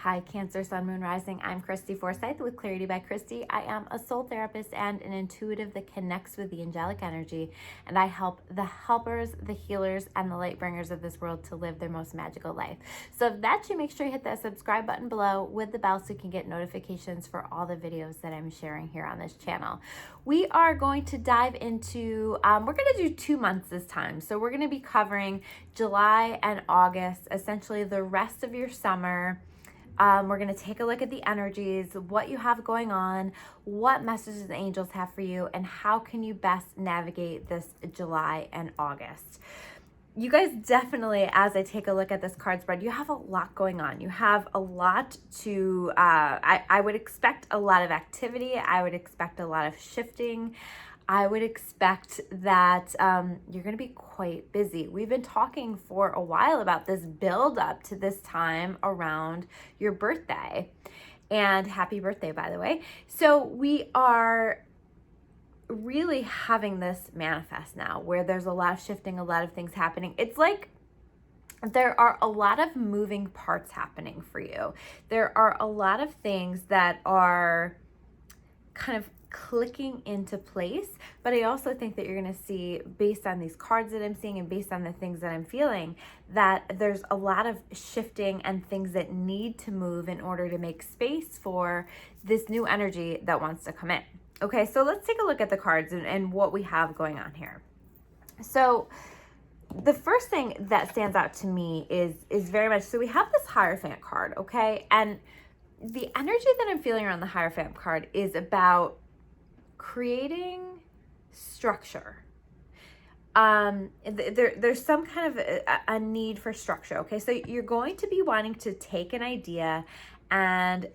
Hi, Cancer, Sun, Moon, Rising. I'm Christy Forsyth with Clarity by Christy. I am a soul therapist and an intuitive that connects with the angelic energy, and I help the helpers, the healers, and the light bringers of this world to live their most magical life. So if that's you, make sure you hit that subscribe button below with the bell so you can get notifications for all the videos that I'm sharing here on this channel. We are going to dive into, we're going to do 2 months this time. So we're going to be covering July and August, essentially the rest of your summer. We're going to take a look at the energies, what you have going on, what messages the angels have for you, and how can you best navigate this July and August. You guys definitely, as I take a look at this card spread, you have a lot going on. You have a lot to, I would expect a lot of activity. I would expect a lot of shifting. I would expect that you're going to be quite busy. We've been talking for a while about this build up to this time around your birthday. And happy birthday, by the way. So we are really having this manifest now where there's a lot of shifting, a lot of things happening. It's like there are a lot of moving parts happening for you. There are a lot of things that are kind of clicking into place, but I also think that you're going to see, based on these cards that I'm seeing and based on the things that I'm feeling, that there's a lot of shifting and things that need to move in order to make space for this new energy that wants to come in. Okay, so let's take a look at the cards and what we have going on here. So the first thing that stands out to me is very much, so we have this Hierophant card, okay? And the energy that I'm feeling around the Hierophant card is about creating structure. There's some kind of a need for structure, okay? So you're going to be wanting to take an idea and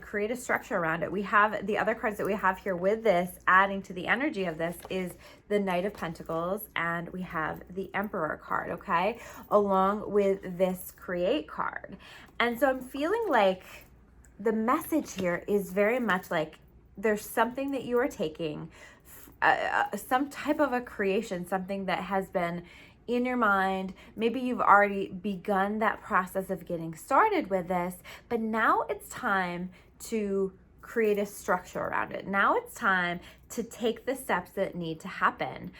create a structure around it. We have the other cards that we have here with this, adding to the energy of this, is the Knight of Pentacles, and we have the Emperor card, okay? Along with this Create card. And so I'm feeling like the message here is very much like there's something that you are taking, some type of a creation, something that has been in your mind. Maybe you've already begun that process of getting started with this, but now it's time to create a structure around it. Now it's time to take the steps that need to happen.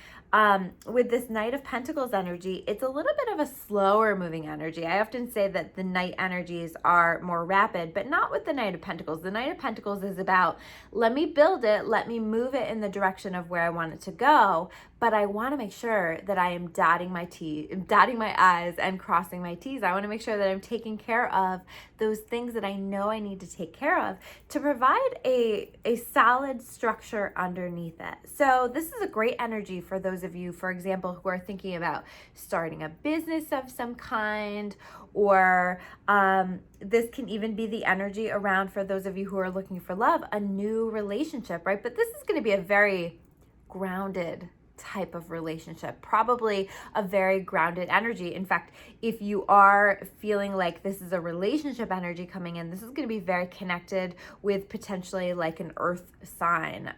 With this Knight of Pentacles energy, it's a little bit of a slower moving energy. I often say that the Knight energies are more rapid, but not with the Knight of Pentacles. The Knight of Pentacles is about, let me build it, let me move it in the direction of where I want it to go, but I want to make sure that I am dotting my I's and crossing my T's. I want to make sure that I'm taking care of those things that I know I need to take care of to provide a solid structure underneath it. So this is a great energy for those of you, for example, who are thinking about starting a business of some kind, or this can even be the energy around, for those of you who are looking for love, a new relationship, right? But this is going to be a very grounded type of relationship, probably a very grounded energy. In fact, if you are feeling like this is a relationship energy coming in, this is going to be very connected with potentially like an earth sign,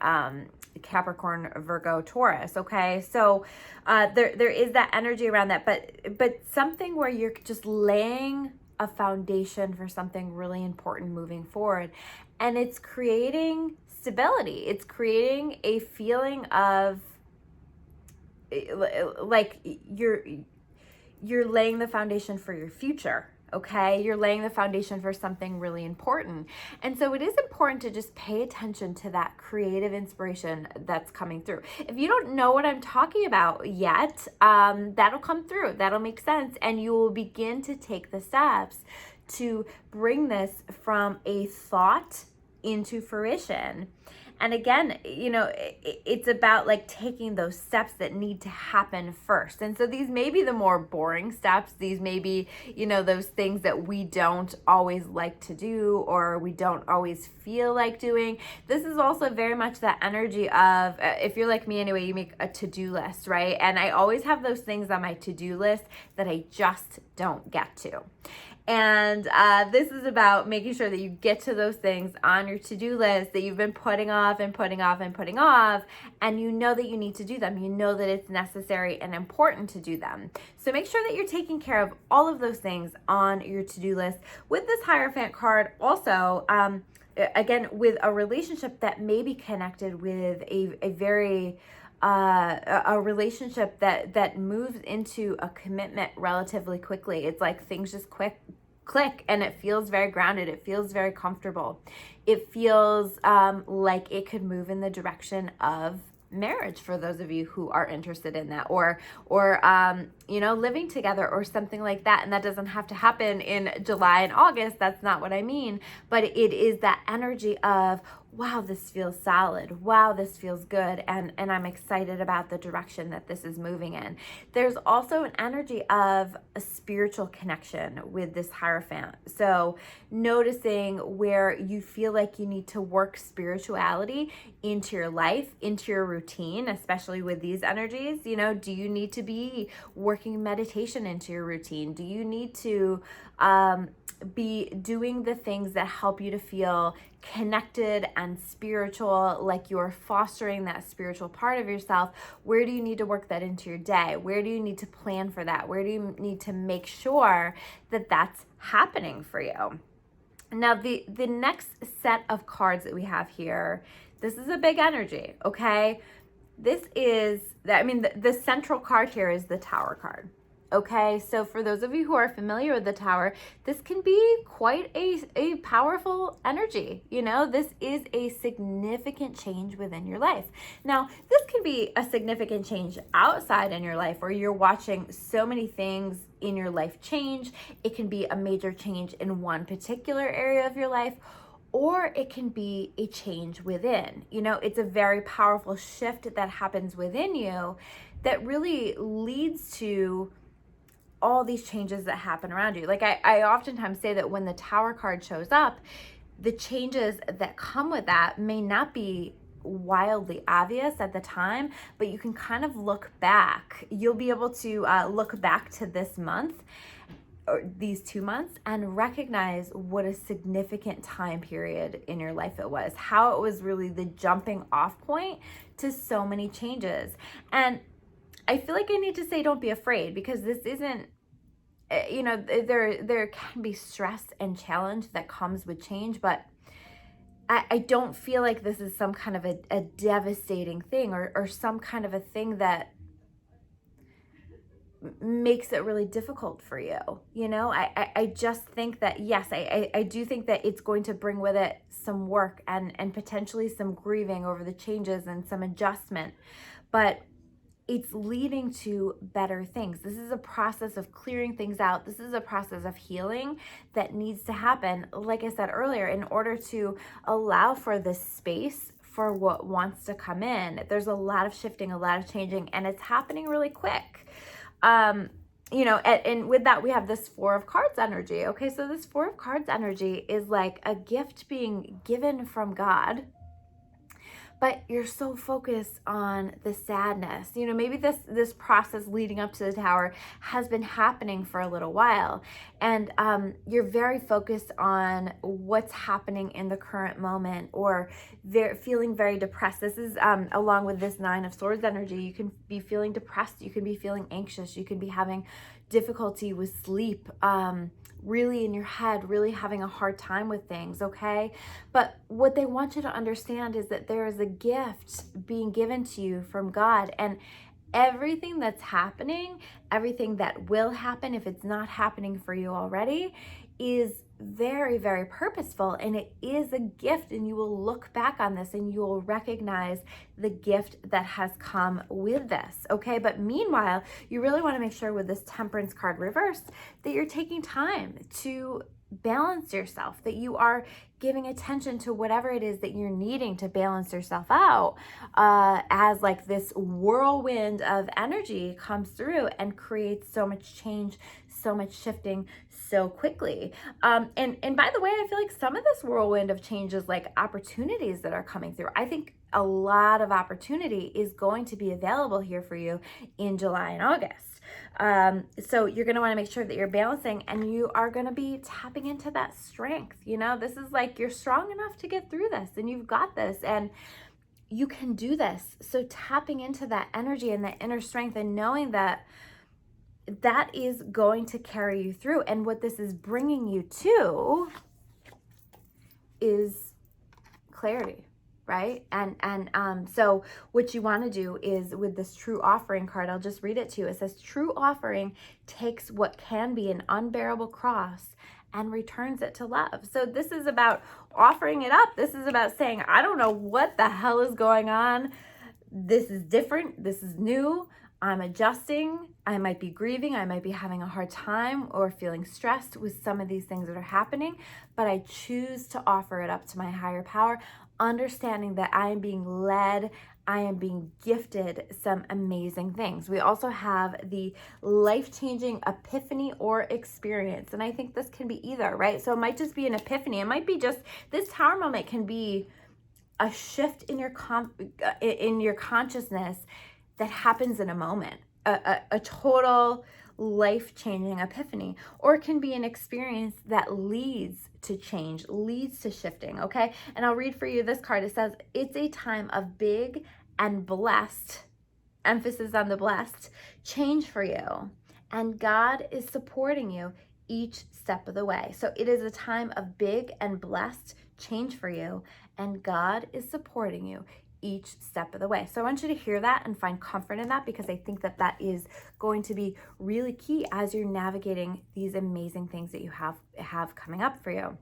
Capricorn, Virgo, Taurus. Okay, so there is that energy around that, but something where you're just laying a foundation for something really important moving forward, and it's creating stability. It's creating a feeling of like you're laying the foundation for your future, okay? You're laying the foundation for something really important. And so it is important to just pay attention to that creative inspiration that's coming through. If you don't know what I'm talking about yet, that'll come through, that'll make sense, and you will begin to take the steps to bring this from a thought into fruition. And again, you know, it's about like taking those steps that need to happen first. And so these may be the more boring steps. These may be, you know, those things that we don't always like to do, or we don't always feel like doing. This is also very much that energy of, if you're like me anyway, you make a to-do list, right? And I always have those things on my to-do list that I just don't get to. And this is about making sure that you get to those things on your to-do list that you've been putting off and putting off and putting off, and you know that you need to do them. You know that it's necessary and important to do them. So make sure that you're taking care of all of those things on your to-do list. With this Hierophant card also, again, with a relationship that may be connected with a very a relationship that moves into a commitment relatively quickly. It's like things just click, and it feels very grounded. It feels very comfortable. It feels like it could move in the direction of marriage for those of you who are interested in that, or living together or something like that. And that doesn't have to happen in July and August. That's not what I mean. But it is that energy of, wow, this feels solid. Wow, this feels good. And I'm excited about the direction that this is moving in. There's also an energy of a spiritual connection with this Hierophant. So noticing where you feel like you need to work spirituality into your life, into your routine, especially with these energies. Do you need to be working meditation into your routine? Do you need to be doing the things that help you to feel connected and spiritual, like you're fostering that spiritual part of yourself? Where do you need to work that into your day? Where do you need to plan for that? Where do you need to make sure that that's happening for you? Now, the next set of cards that we have here, this is a big energy, okay? This is, the central card here is the Tower card. Okay, so for those of you who are familiar with the Tower, this can be quite a powerful energy. This is a significant change within your life. Now, this can be a significant change outside in your life, where you're watching so many things in your life change. It can be a major change in one particular area of your life, or it can be a change within. It's a very powerful shift that happens within you that really leads to all these changes that happen around you. Like I oftentimes say that when the Tower card shows up, the changes that come with that may not be wildly obvious at the time, but you can kind of look back. You'll be able to look back to this month or these 2 months and recognize what a significant time period in your life it was, how it was really the jumping off point to so many changes. And I feel like I need to say, don't be afraid, because this isn't, there can be stress and challenge that comes with change, but I don't feel like this is some kind of a devastating thing or some kind of a thing that makes it really difficult for you. I just think that, yes, I do think that it's going to bring with it some work and potentially some grieving over the changes and some adjustment, but it's leading to better things. This is a process of clearing things out. This is a process of healing that needs to happen, like I said earlier, in order to allow for this space for what wants to come in. There's a lot of shifting, a lot of changing, and it's happening really quick. And with that, we have this Four of Cards energy. Okay, so this Four of Cards energy is like a gift being given from God, but you're so focused on the sadness. Maybe this process leading up to the Tower has been happening for a little while, and you're very focused on what's happening in the current moment, or feeling very depressed. This is along with this Nine of Swords energy. You can be feeling depressed. You can be feeling anxious. You can be having difficulty with sleep, really in your head, really having a hard time with things, okay? But what they want you to understand is that there is a gift being given to you from God, and everything that's happening, everything that will happen, if it's not happening for you already, is very, very purposeful, and it is a gift, and you will look back on this and you will recognize the gift that has come with this, okay? But meanwhile, you really want to make sure with this Temperance card reversed that you're taking time to balance yourself, that you are giving attention to whatever it is that you're needing to balance yourself out, as like this whirlwind of energy comes through and creates so much change so much shifting so quickly. And by the way, I feel like some of this whirlwind of change is like opportunities that are coming through. I think a lot of opportunity is going to be available here for you in July and August. So you're going to want to make sure that you're balancing, and you are going to be tapping into that strength. You know, this is like, you're strong enough to get through this, and you've got this, and you can do this. So tapping into that energy and that inner strength, and knowing that that is going to carry you through. And what this is bringing you to is clarity, right? So what you want to do is, with this true offering card, I'll just read it to you. It says, true offering takes what can be an unbearable cross and returns it to love. So this is about offering it up. This is about saying, I don't know what the hell is going on. This is different. This is new. I'm adjusting. I might be grieving. I might be having a hard time or feeling stressed with some of these things that are happening, but I choose to offer it up to my higher power, understanding that I am being led, I am being gifted some amazing things. We also have the life-changing epiphany or experience. And I think this can be either, right? So it might just be an epiphany. It might be just, this tower moment can be a shift in your consciousness that happens in a moment, a total life-changing epiphany. Or it can be an experience that leads to change, leads to shifting, okay? And I'll read for you this card. It says, it's a time of big and blessed, emphasis on the blessed, change for you. And God is supporting you each step of the way. So it is a time of big and blessed change for you. And God is supporting you each step of the way. So I want you to hear that and find comfort in that, because I think that that is going to be really key as you're navigating these amazing things that you have coming up for you.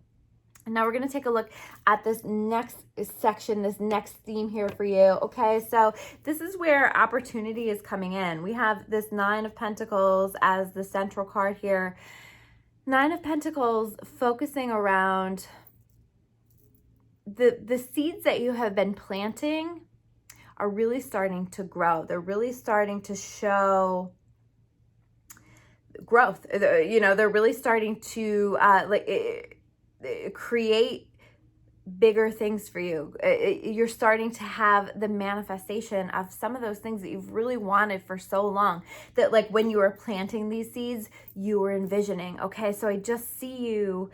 And now we're going to take a look at this next section, this next theme here for you. Okay, so this is where opportunity is coming in. We have this Nine of Pentacles as the central card here. Nine of Pentacles focusing around the seeds that you have been planting are really starting to grow. They're really starting to show growth. You know, they're really starting to create bigger things for you. You're starting to have the manifestation of some of those things that you've really wanted for so long, that like when you were planting these seeds, you were envisioning. Okay, so I just see you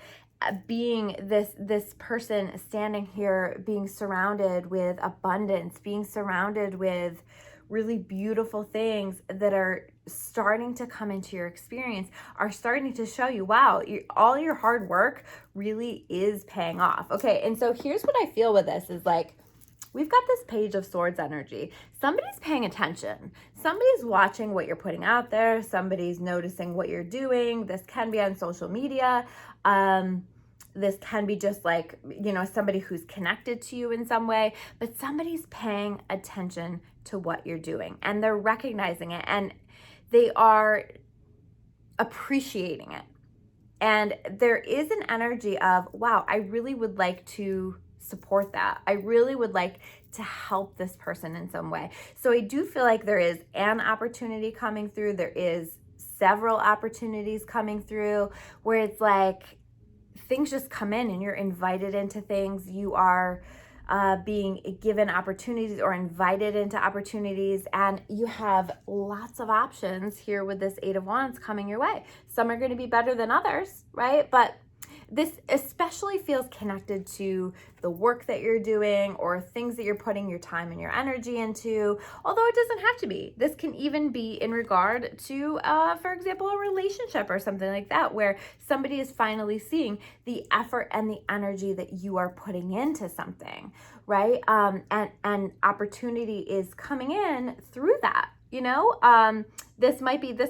being this person standing here, being surrounded with abundance, being surrounded with really beautiful things that are starting to come into your experience, are starting to show you, wow, all your hard work really is paying off. Okay, and so here's what I feel with this is like, we've got this Page of Swords energy. Somebody's paying attention. Somebody's watching what you're putting out there. Somebody's noticing what you're doing. This can be on social media. This can be just like, you know, somebody who's connected to you in some way, but somebody's paying attention to what you're doing, and they're recognizing it, and they are appreciating it. And there is an energy of, wow, I really would like to support that. I really would like to help this person in some way. So I do feel like there is an opportunity coming through. There is several opportunities coming through where it's like things just come in and you're invited into things. You are being given opportunities or invited into opportunities, and you have lots of options here with this Eight of Wands coming your way. Some are going to be better than others, right? But this especially feels connected to the work that you're doing or things that you're putting your time and your energy into, although it doesn't have to be. This can even be in regard to, for example, a relationship or something like that, where somebody is finally seeing the effort and the energy that you are putting into something, right? And opportunity is coming in through that. You know, this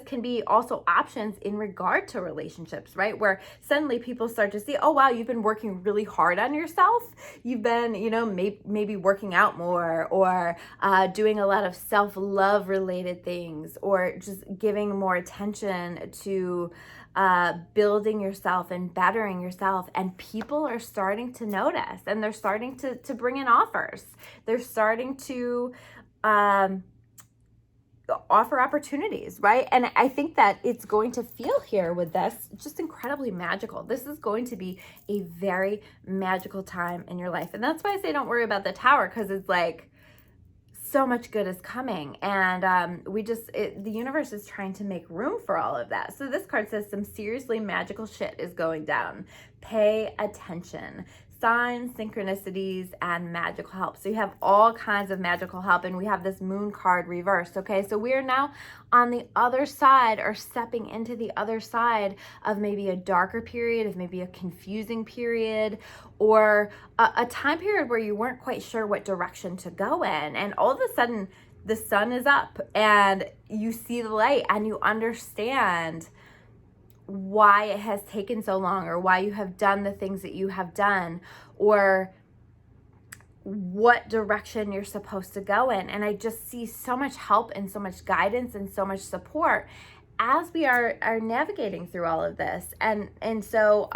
can be also options in regard to relationships, right? Where suddenly people start to see, oh, wow, you've been working really hard on yourself. You've been, you know, maybe working out more, or doing a lot of self-love related things, or just giving more attention to building yourself and bettering yourself. And people are starting to notice, and they're starting to bring in offers. They're starting to, offer opportunities, right? And I think that it's going to feel here with this just incredibly magical. This is going to be a very magical time in your life. And that's why I say don't worry about the tower, because it's like so much good is coming. And the universe is trying to make room for all of that. So this card says some seriously magical shit is going down. Pay attention. Signs, synchronicities, and magical help. So you have all kinds of magical help, and we have this moon card reversed, okay? So we are now on the other side, or stepping into the other side of maybe a darker period, of maybe a confusing period, or a time period where you weren't quite sure what direction to go in, and all of a sudden the sun is up and you see the light and you understand why it has taken so long, or why you have done the things that you have done, or what direction you're supposed to go in. And I just see so much help and so much guidance and so much support as we are navigating through all of this. And so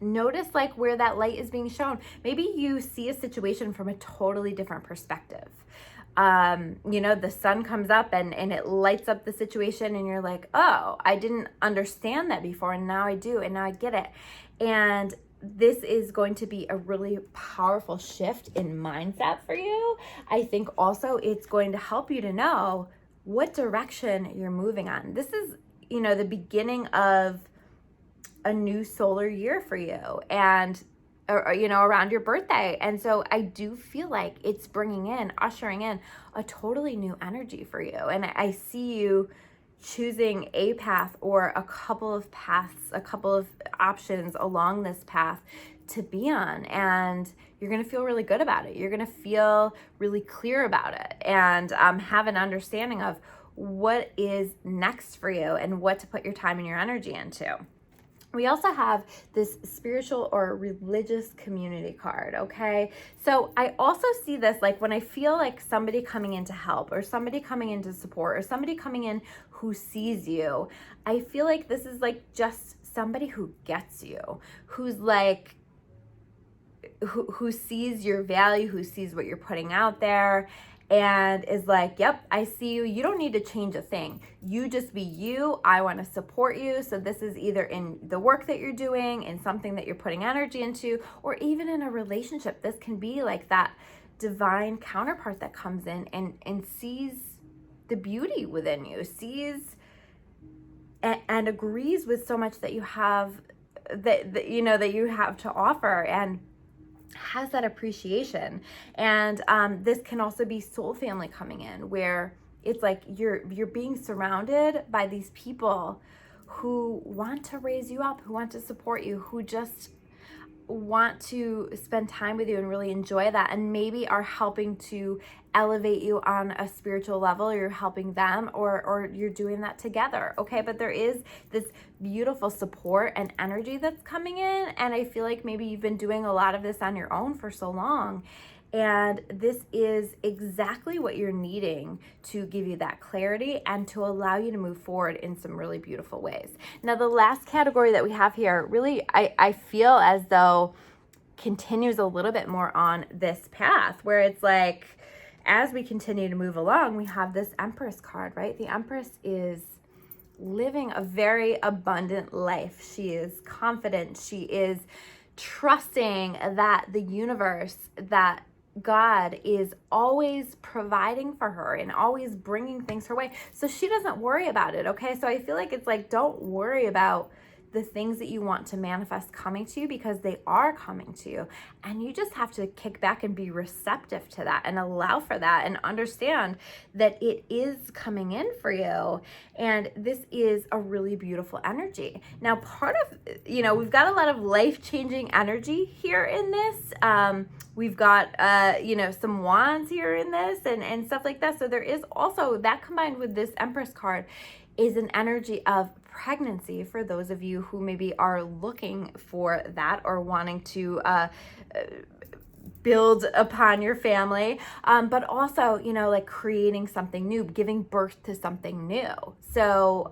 notice like where that light is being shown. Maybe you see a situation from a totally different perspective. The sun comes up and it lights up the situation, and you're like, oh, I didn't understand that before, and now I do, and now I get it. And this is going to be a really powerful shift in mindset for you. I think also it's going to help you to know what direction you're moving on. This is, the beginning of a new solar year for you, and around your birthday. And so I do feel like it's ushering in a totally new energy for you. And I see you choosing a path or a couple of paths, a couple of options along this path to be on. And you're going to feel really good about it. You're going to feel really clear about it, and have an understanding of what is next for you and what to put your time and your energy into. We also have this spiritual or religious community card, okay? So I also see this like when I feel like somebody coming in to help, or somebody coming in to support, or somebody coming in who sees you. I feel like this is like just somebody who gets you, who's like, who sees your value, who sees what you're putting out there, and is like, yep, I see you. You don't need to change a thing. You just be you. I want to support you. So this is either in the work that you're doing, in something that you're putting energy into, or even in a relationship. This can be like that divine counterpart that comes in and sees the beauty within you, sees and agrees with so much that you have, that you have to offer, and has that appreciation. And this can also be soul family coming in, where it's like you're being surrounded by these people who want to raise you up, who want to support you, who just want to spend time with you and really enjoy that, and maybe are helping to elevate you on a spiritual level, or you're helping them, or you're doing that together, okay? But there is this beautiful support and energy that's coming in, and I feel like maybe you've been doing a lot of this on your own for so long, and this is exactly what you're needing to give you that clarity and to allow you to move forward in some really beautiful ways. Now, the last category that we have here, really, I feel as though continues a little bit more on this path, where it's like, as we continue to move along, we have this Empress card, right? The Empress is living a very abundant life. She is confident. She is trusting that the universe, that God is always providing for her and always bringing things her way. So she doesn't worry about it, okay? So I feel like it's like, don't worry about the things that you want to manifest coming to you, because they are coming to you. And you just have to kick back and be receptive to that and allow for that and understand that it is coming in for you. And this is a really beautiful energy. Now, part of, we've got a lot of life-changing energy here in this. We've got, some wands here in this and stuff like that. So there is also that, combined with this Empress card, is an energy of pregnancy for those of you who maybe are looking for that, or wanting to build upon your family, but also, like creating something new, giving birth to something new. So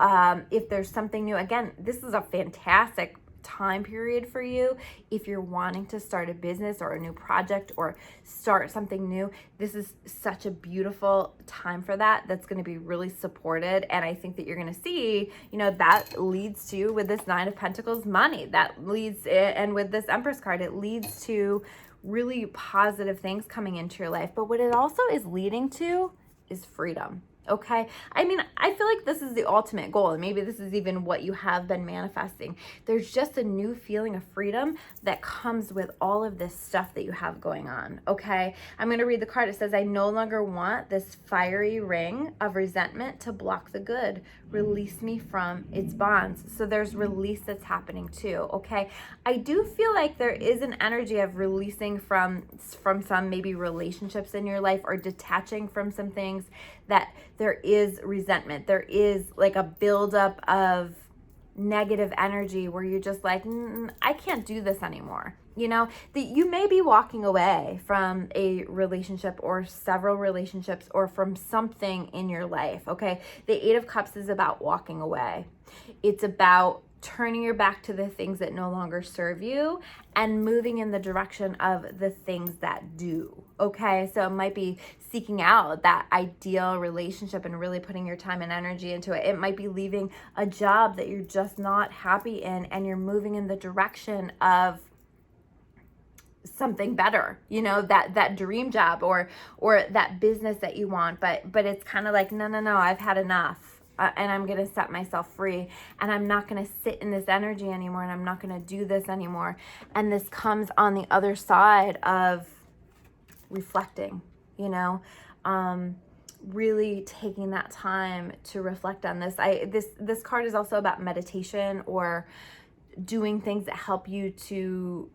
if there's something new, again, this is a fantastic time period for you. If you're wanting to start a business or a new project or start something new, this is such a beautiful time for that. That's going to be really supported. And I think that you're going to see, that leads to, with this Nine of Pentacles, money. That leads, and with this Empress card, it leads to really positive things coming into your life. But what it also is leading to is freedom. Okay. I mean, I feel like this is the ultimate goal, and maybe this is even what you have been manifesting. There's just a new feeling of freedom that comes with all of this stuff that you have going on. Okay. I'm going to read the card. It says, I no longer want this fiery ring of resentment to block the good. Release me from its bonds. So there's release that's happening too. Okay. I do feel like there is an energy of releasing from some maybe relationships in your life, or detaching from some things that there is resentment. There is like a buildup of negative energy where you're just like, I can't do this anymore. That you may be walking away from a relationship or several relationships or from something in your life. Okay. The Eight of Cups is about walking away. It's about turning your back to the things that no longer serve you and moving in the direction of the things that do. Okay. So it might be seeking out that ideal relationship and really putting your time and energy into it. It might be leaving a job that you're just not happy in, and you're moving in the direction of something better, that dream job or that business that you want. But it's kind of like, no, I've had enough. And I'm going to set myself free, and I'm not going to sit in this energy anymore, and I'm not going to do this anymore. And this comes on the other side of reflecting, really taking that time to reflect on this. This card is also about meditation or doing things that help you to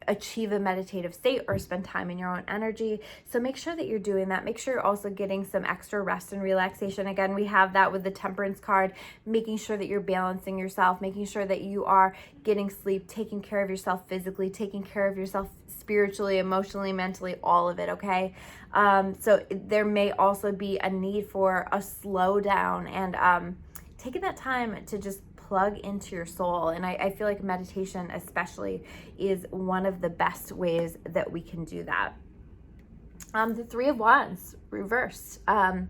achieve a meditative state or spend time in your own energy. So make sure that you're doing that. Make sure you're also getting some extra rest and relaxation. Again, we have that with the Temperance card, making sure that you're balancing yourself, making sure that you are getting sleep, taking care of yourself physically, taking care of yourself spiritually, emotionally, mentally, all of it. Okay. So there may also be a need for a slowdown and taking that time to just plug into your soul. And I feel like meditation especially is one of the best ways that we can do that. The Three of Wands reversed. To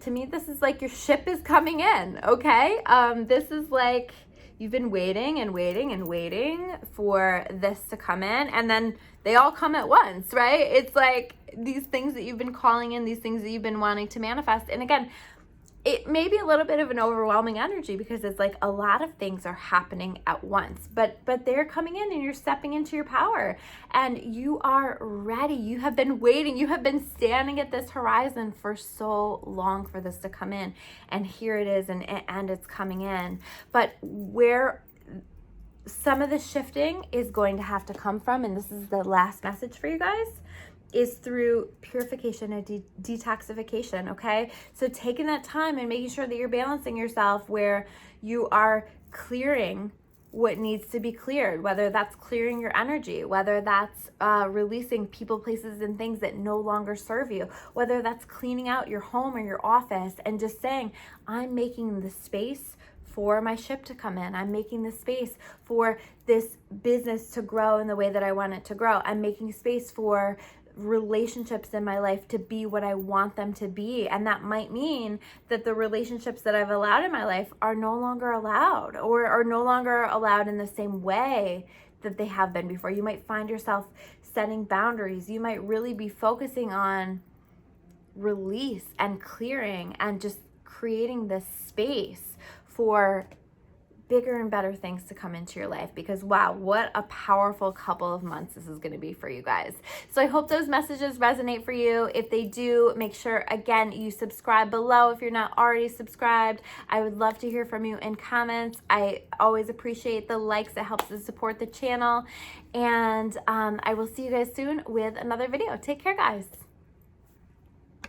me, this is like your ship is coming in. Okay. This is like you've been waiting and waiting and waiting for this to come in, and then they all come at once, right? It's like these things that you've been calling in, these things that you've been wanting to manifest. And again, it may be a little bit of an overwhelming energy because it's like a lot of things are happening at once, but they're coming in and you're stepping into your power and you are ready. You have been waiting. You have been standing at this horizon for so long for this to come in, and here it is, and it's coming in. But where some of the shifting is going to have to come from, and this is the last message for you guys, is through purification and detoxification. Okay. So taking that time and making sure that you're balancing yourself, where you are clearing what needs to be cleared, whether that's clearing your energy, whether that's releasing people, places, and things that no longer serve you, whether that's cleaning out your home or your office and just saying, I'm making the space for my ship to come in. I'm making the space for this business to grow in the way that I want it to grow. I'm making space for relationships in my life to be what I want them to be. And that might mean that the relationships that I've allowed in my life are no longer allowed, or are no longer allowed in the same way that they have been before. You might find yourself setting boundaries. You might really be focusing on release and clearing and just creating this space for bigger and better things to come into your life, because wow, what a powerful couple of months this is going to be for you guys. So I hope those messages resonate for you. If they do, make sure again you subscribe below if you're not already subscribed. I would love to hear from you in comments. I always appreciate the likes. It helps to support the channel, and I will see you guys soon with another video. Take care, guys.